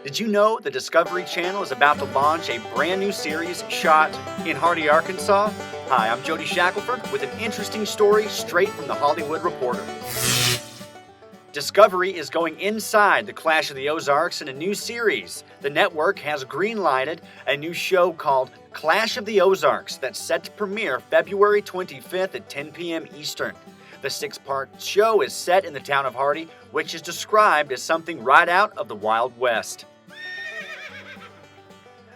Did you know the Discovery Channel is about to launch a brand new series shot in Hardy, Arkansas? Hi, I'm Jody Shackelford with an interesting story straight from the Hollywood Reporter. Discovery is going inside the Clash of the Ozarks in a new series. The network has green-lighted a new show called Clash of the Ozarks that's set to premiere February 25th at 10 p.m. Eastern. The six-part show is set in the town of Hardy, which is described as something right out of the Wild West.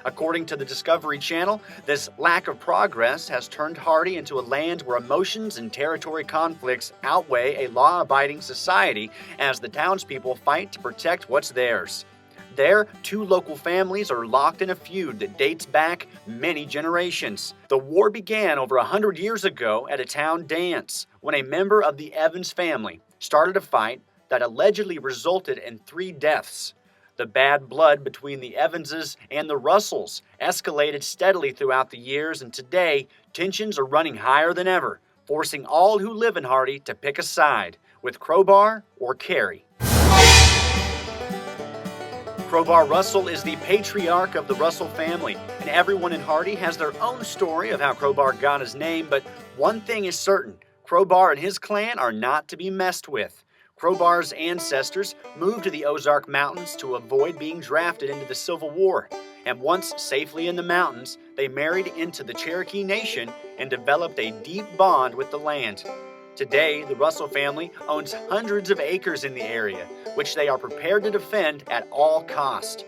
According to the Discovery Channel, this lack of progress has turned Hardy into a land where emotions and territory conflicts outweigh a law-abiding society as the townspeople fight to protect what's theirs. There, two local families are locked in a feud that dates back many generations. The war began over 100 years ago at a town dance when a member of the Evans family started a fight that allegedly resulted in 3 deaths. The bad blood between the Evanses and the Russells escalated steadily throughout the years, and today, tensions are running higher than ever, forcing all who live in Hardy to pick a side, with Crowbar or Carrie. Crowbar Russell is the patriarch of the Russell family, and everyone in Hardy has their own story of how Crowbar got his name, but one thing is certain, Crowbar and his clan are not to be messed with. Crowbar's ancestors moved to the Ozark Mountains to avoid being drafted into the Civil War, and once safely in the mountains, they married into the Cherokee Nation and developed a deep bond with the land. Today, the Russell family owns hundreds of acres in the area, which they are prepared to defend at all cost.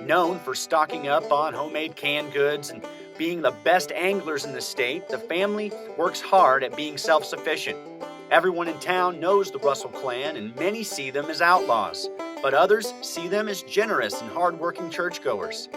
Known for stocking up on homemade canned goods and being the best anglers in the state, the family works hard at being self-sufficient. Everyone in town knows the Russell clan, and many see them as outlaws, but others see them as generous and hard-working churchgoers.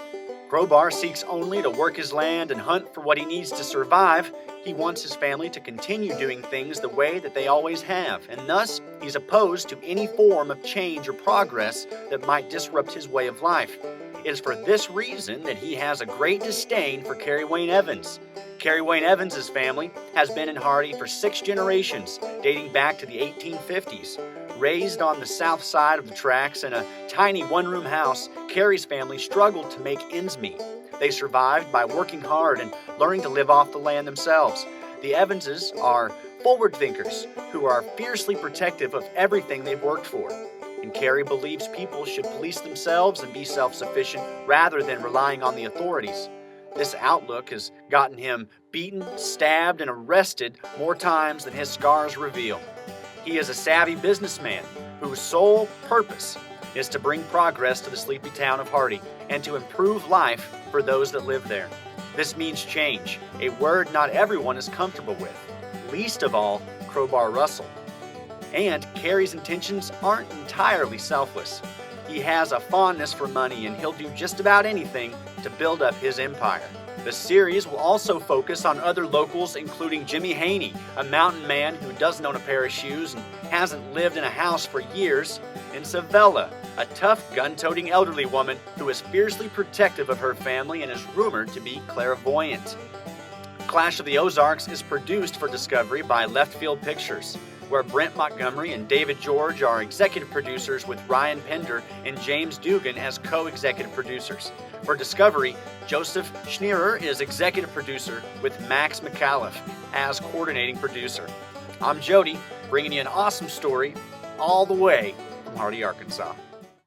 Crowbar seeks only to work his land and hunt for what he needs to survive. He wants his family to continue doing things the way that they always have, and thus he's opposed to any form of change or progress that might disrupt his way of life. It is for this reason that he has a great disdain for Carrie Wayne Evans. Carrie Wayne Evans' family has been in Hardy for 6 generations, dating back to the 1850s. Raised on the south side of the tracks in a tiny one-room house, Carrie's family struggled to make ends meet. They survived by working hard and learning to live off the land themselves. The Evanses are forward thinkers who are fiercely protective of everything they've worked for. And Carrie believes people should police themselves and be self-sufficient rather than relying on the authorities. This outlook has gotten him beaten, stabbed, and arrested more times than his scars reveal. He is a savvy businessman whose sole purpose is to bring progress to the sleepy town of Hardy and to improve life for those that live there. This means change, a word not everyone is comfortable with, least of all Crowbar Russell. And Carrie's intentions aren't entirely selfless. He has a fondness for money, and he'll do just about anything to build up his empire. The series will also focus on other locals, including Jimmy Haney, a mountain man who doesn't own a pair of shoes and hasn't lived in a house for years, and Savella, a tough, gun-toting elderly woman who is fiercely protective of her family and is rumored to be clairvoyant. Clash of the Ozarks is produced for Discovery by Left Field Pictures, where Brent Montgomery and David George are executive producers with Ryan Pender and James Dugan as co-executive producers. For Discovery, Joseph Schneerer is executive producer with Max McAuliffe as coordinating producer. I'm Jody, bringing you an awesome story all the way from Hardy, Arkansas.